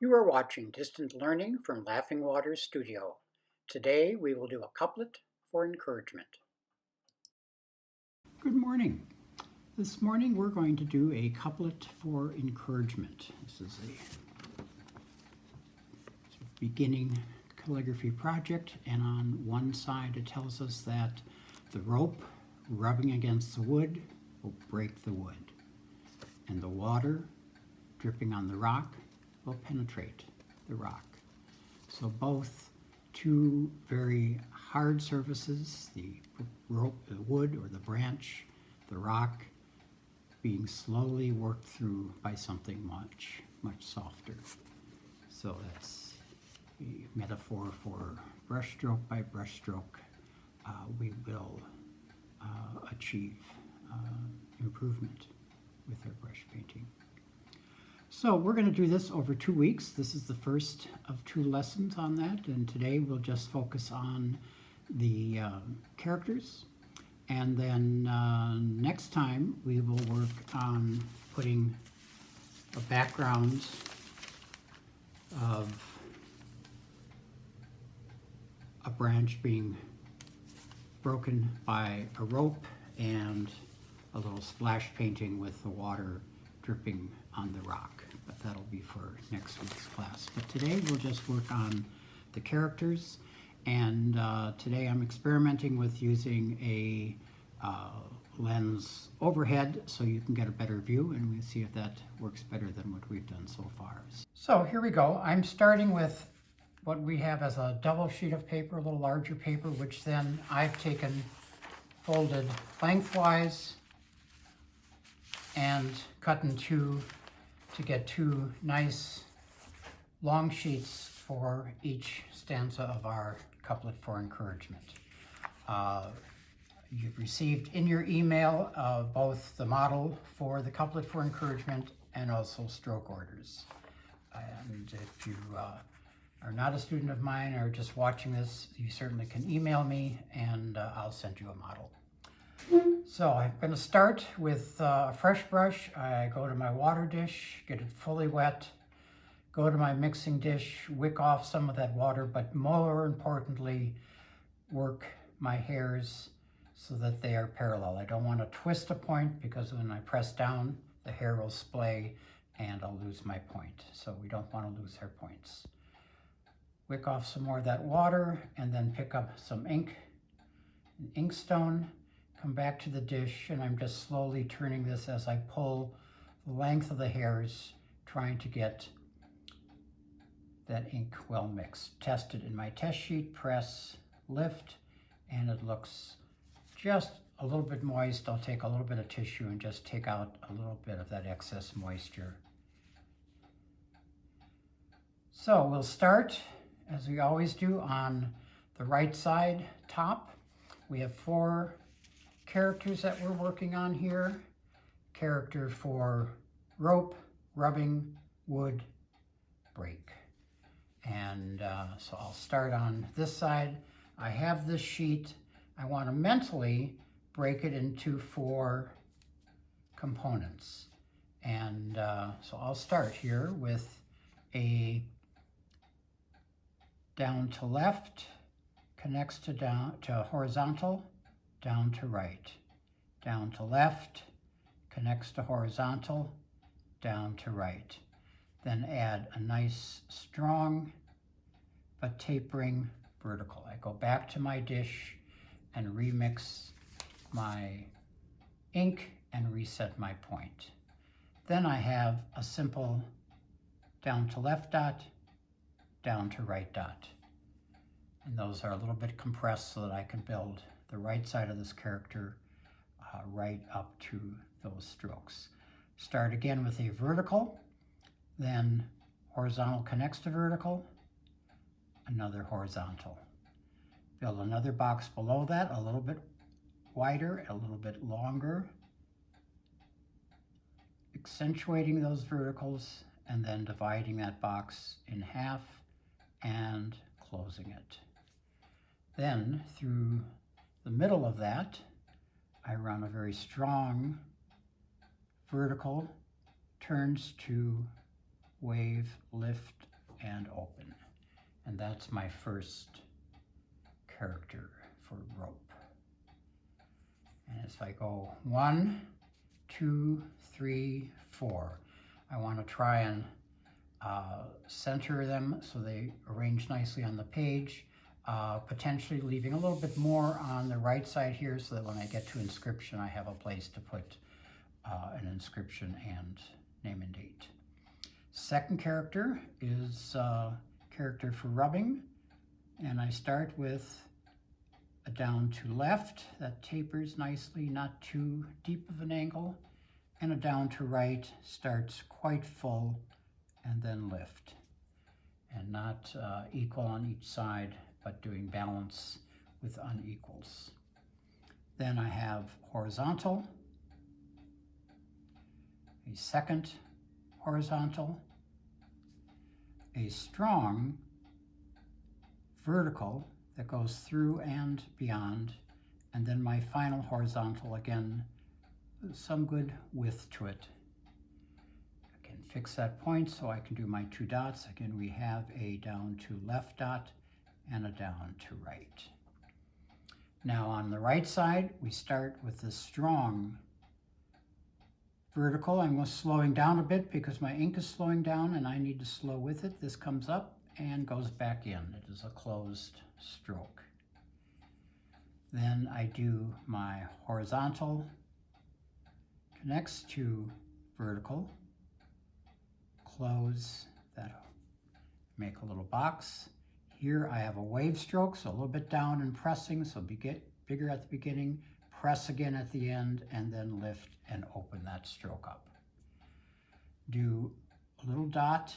You are watching Distant Learning from Laughing Waters Studio. Today we will do a couplet for encouragement. Good morning. This morning we're going to do a couplet for encouragement. This is a beginning calligraphy project, and on one side it tells us that the rope rubbing against the wood will break the wood, and the water dripping on the rock will penetrate the rock. So both two very hard surfaces, the rope, the wood or the branch, the rock, being slowly worked through by something much softer. So that's a metaphor for brushstroke by brushstroke. We will achieve improvement with our brush painting. So we're going to do this over 2 weeks. This is the first of 2 lessons on that, and today we'll just focus on the characters, and then next time we will work on putting a background of a branch being broken by a rope and a little splash painting with the water dripping on the rock, but that'll be for next week's class. But today we'll just work on the characters, and today I'm experimenting with using a lens overhead so you can get a better view, and we'll see if that works better than what we've done so far. So here we go. I'm starting with what we have as a double sheet of paper, a little larger paper, which then I've taken, folded lengthwise, and cut in two to get 2 nice long sheets for each stanza of our couplet for encouragement. You've received in your email both the model for the couplet for encouragement and also stroke orders. And if you are not a student of mine or just watching this, you certainly can email me and I'll send you a model. So I'm going to start with a fresh brush. I go to my water dish, get it fully wet, go to my mixing dish, wick off some of that water, but more importantly, work my hairs so that they are parallel. I don't want to twist a point because when I press down, the hair will splay and I'll lose my point. So we don't want to lose our points. Wick off some more of that water and then pick up some ink, an inkstone. Come back to the dish, and I'm just slowly turning this as I pull the length of the hairs, trying to get that ink well mixed. Test it in my test sheet, press, lift, and it looks just a little bit moist. I'll take a little bit of tissue and just take out a little bit of that excess moisture. So we'll start, as we always do, on the right side top. We have 4 characters that we're working on here. Character for rope, rubbing, wood, break. And so I'll start on this side. I have this sheet. I want to mentally break it into 4 components. And so I'll start here with a down to left, connects to down to horizontal, down to right, down to left, connects to horizontal, down to right. Then add a nice strong but tapering vertical. I go back to my dish and remix my ink and reset my point. Then I have a simple down to left dot, down to right dot. And those are a little bit compressed so that I can build the right side of this character right up to those strokes. Start again with a vertical, then horizontal connects to vertical, another horizontal. Build another box below that, a little bit wider, a little bit longer, accentuating those verticals, and then dividing that box in half and closing it. Then through the middle of that, I run a very strong vertical, turns to wave, lift, and open. And that's my first character for rope. And as I go 1, 2, 3, 4, I want to try and center them so they arrange nicely on the page, potentially leaving a little bit more on the right side here so that when I get to inscription I have a place to put an inscription and name and date. Second character is character for rubbing, and I start with a down to left that tapers nicely, not too deep of an angle, and a down to right starts quite full and then lift, and not equal on each side, but doing balance with unequals. Then I have horizontal, a second horizontal, a strong vertical that goes through and beyond, and then my final horizontal, again, some good width to it. I can fix that point so I can do my 2 dots. Again, we have a down to left dot and a down to right. Now on the right side, we start with the strong vertical. I'm slowing down a bit because my ink is slowing down and I need to slow with it. This comes up and goes back in. It is a closed stroke. Then I do my horizontal, connects to vertical, close that, make a little box. Here I have a wave stroke, so a little bit down and pressing, so get bigger at the beginning, press again at the end, and then lift and open that stroke up. Do a little dot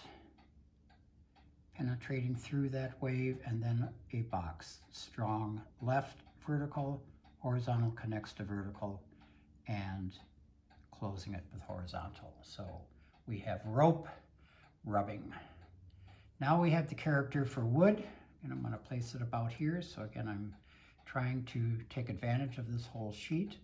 penetrating through that wave, and then a box. Strong left vertical, horizontal connects to vertical, and closing it with horizontal. So we have rope, rubbing. Now we have the character for wood, and I'm going to place it about here. So again, I'm trying to take advantage of this whole sheet.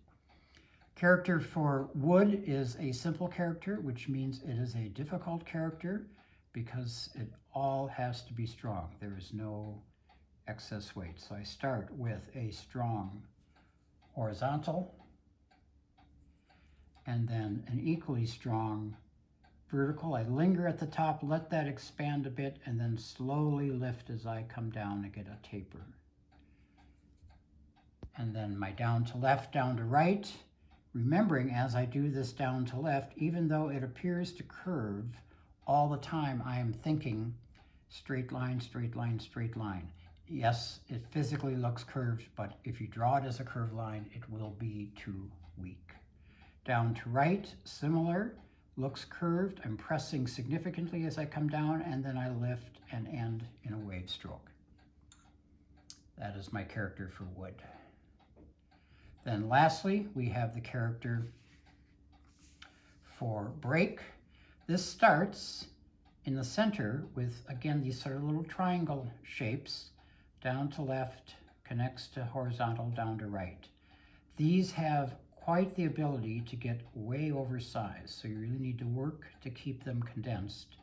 Character for wood is a simple character, which means it is a difficult character because it all has to be strong. There is no excess weight. So I start with a strong horizontal, and then an equally strong vertical. I linger at the top, let that expand a bit, and then slowly lift as I come down to get a taper. And then my down to left, down to right, remembering as I do this down to left, even though it appears to curve, all the time I am thinking straight line, straight line, straight line. Yes, it physically looks curved, but if you draw it as a curved line, it will be too weak. Down to right, similar, looks curved. I'm pressing significantly as I come down, and then I lift and end in a wave stroke. That is my character for wood. Then lastly, we have the character for break. This starts in the center with, again, these sort of little triangle shapes. Down to left, connects to horizontal, down to right. These have quite the ability to get way oversized, so you really need to work to keep them condensed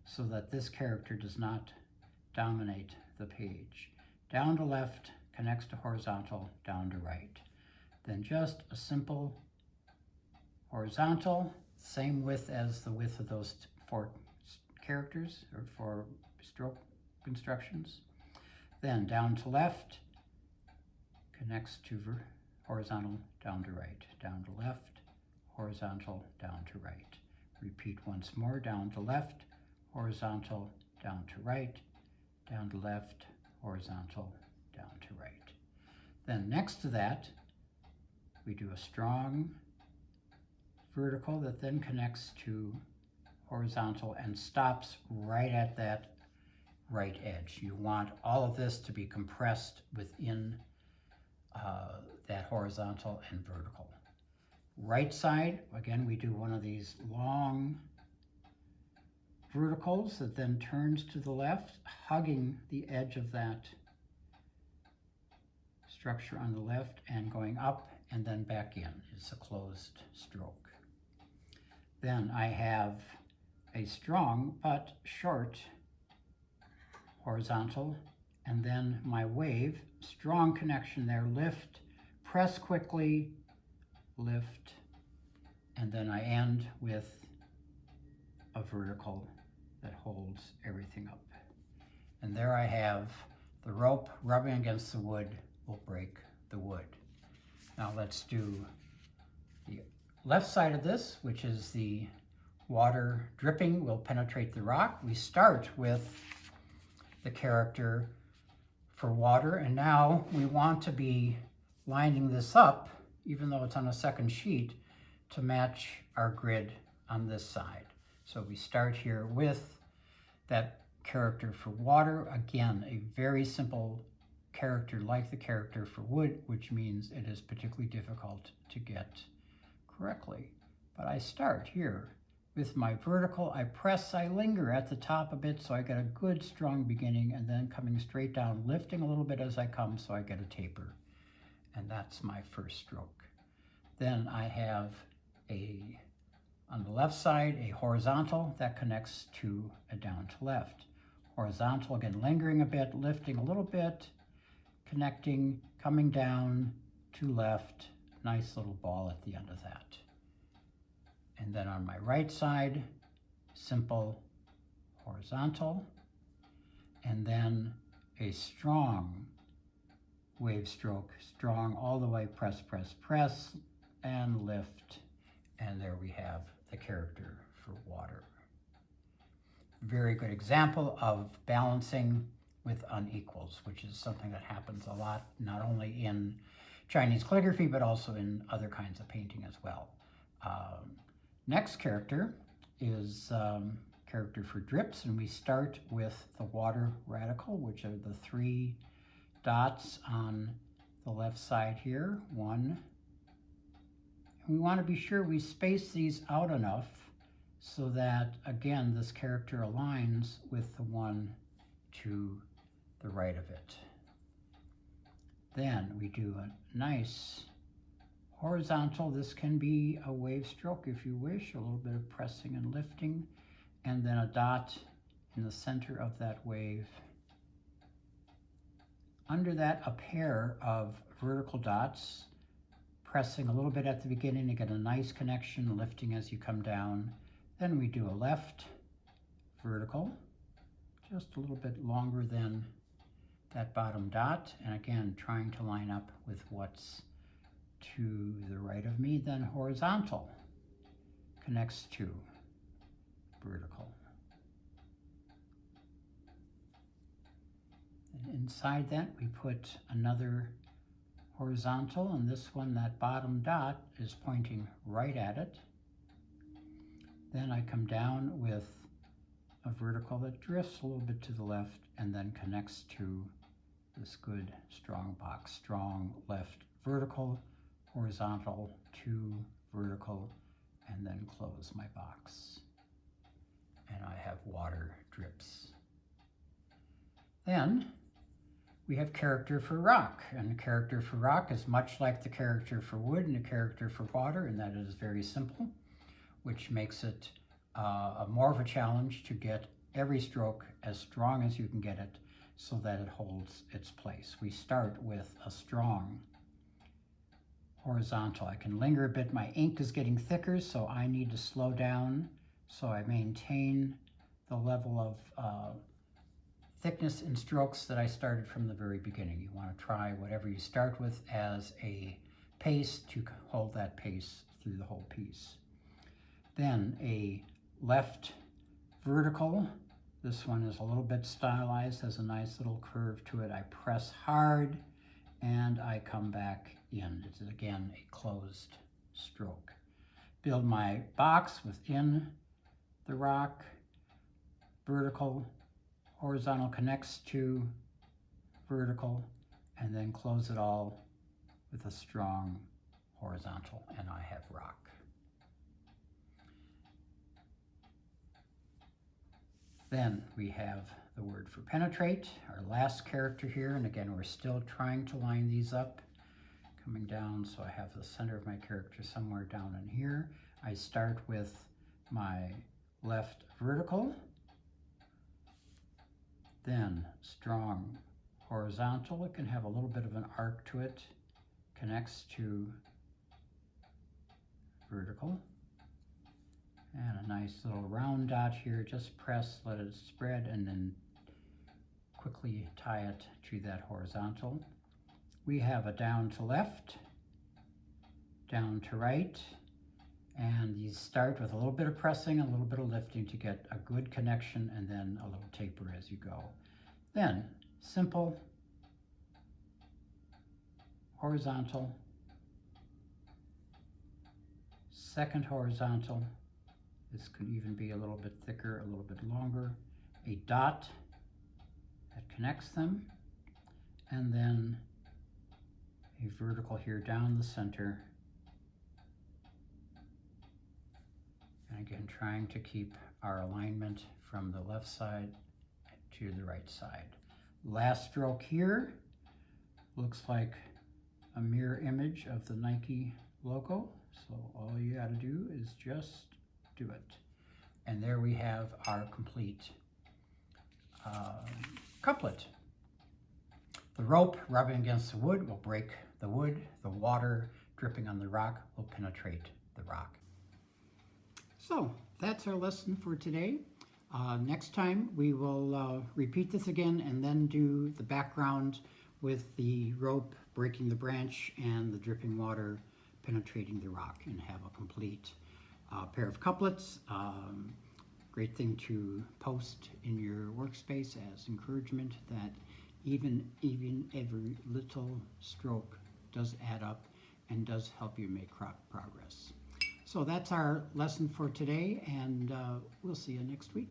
so that this character does not dominate the page. Down to left, connects to horizontal, down to right. Then just a simple horizontal, same width as the width of those 4 characters or 4 stroke constructions. Then down to left, connects to horizontal, down to right, down to left, horizontal, down to right. Repeat once more, down to left, horizontal, down to right, down to left, horizontal, down to right. Then next to that, we do a strong vertical that then connects to horizontal and stops right at that right edge. You want all of this to be compressed within that horizontal and vertical. Right side, again, we do one of these long verticals that then turns to the left, hugging the edge of that structure on the left and going up and then back in. It's a closed stroke. Then I have a strong but short horizontal, and then my wave, strong connection there, lift, press quickly, lift, and then I end with a vertical that holds everything up. And there I have the rope rubbing against the wood will break the wood. Now let's do the left side of this, which is the water dripping will penetrate the rock. We start with the character for water, and now we want to be lining this up, even though it's on a second sheet, to match our grid on this side. So we start here with that character for water. Again, a very simple character like the character for wood, which means it is particularly difficult to get correctly. But I start here with my vertical, I press, I linger at the top a bit so I get a good strong beginning, and then coming straight down, lifting a little bit as I come so I get a taper. And that's my first stroke. Then I have on the left side, a horizontal that connects to a down to left. Horizontal, again, lingering a bit, lifting a little bit, connecting, coming down to left, nice little ball at the end of that. And then on my right side, simple horizontal, and then a strong wave stroke, strong all the way, press, press, press, and lift, and there we have the character for water. Very good example of balancing with unequals, which is something that happens a lot, not only in Chinese calligraphy, but also in other kinds of painting as well. Next character is character for drips, and we start with the water radical, which are the 3 dots on the left side here. 1. We want to be sure we space these out enough so that, again, this character aligns with the one to the right of it. Then we do a nice horizontal. This can be a wave stroke if you wish, a little bit of pressing and lifting, and then a dot in the center of that wave. Under that, a pair of vertical dots, pressing a little bit at the beginning to get a nice connection, lifting as you come down. Then we do a left vertical, just a little bit longer than that bottom dot, and again, trying to line up with what's to the right of me. Then horizontal connects to vertical. And inside that, we put another horizontal, and this one, that bottom dot, is pointing right at it. Then I come down with a vertical that drifts a little bit to the left and then connects to this good strong box. Strong left vertical, horizontal, 2 vertical, and then close my box. And I have water drips. Then we have character for rock, and the character for rock is much like the character for wood and the character for water, and that is very simple, which makes it more of a challenge to get every stroke as strong as you can get it so that it holds its place. We start with a strong horizontal. I can linger a bit. My ink is getting thicker, so I need to slow down so I maintain the level of thickness in strokes that I started from the very beginning. You want to try whatever you start with as a pace to hold that pace through the whole piece. Then a left vertical. This one is a little bit stylized, has a nice little curve to it. I press hard and I come back in. It's again a closed stroke. Build my box within the rock, vertical, horizontal connects to vertical, and then close it all with a strong horizontal, and I have rock. Then we have the word for penetrate, our last character here, and again, we're still trying to line these up, coming down, so I have the center of my character somewhere down in here. I start with my left vertical, Then strong horizontal, it can have a little bit of an arc to it, connects to vertical. And a nice little round dot here, just press, let it spread, and then quickly tie it to that horizontal. We have a down to left, down to right, and these start with a little bit of pressing, a little bit of lifting to get a good connection, and then a little taper as you go. Then simple, horizontal, second horizontal. This could even be a little bit thicker, a little bit longer. A dot that connects them, and then a vertical here down the center. And again, trying to keep our alignment from the left side to the right side. Last stroke here looks like a mirror image of the Nike logo. So all you got to do is just do it. And there we have our complete couplet. The rope rubbing against the wood will break the wood. The water dripping on the rock will penetrate the rock. So that's our lesson for today. Next time we will repeat this again and then do the background with the rope breaking the branch and the dripping water penetrating the rock, and have a complete pair of couplets. Great thing to post in your workspace as encouragement that even every little stroke does add up and does help you make progress. So that's our lesson for today, and we'll see you next week.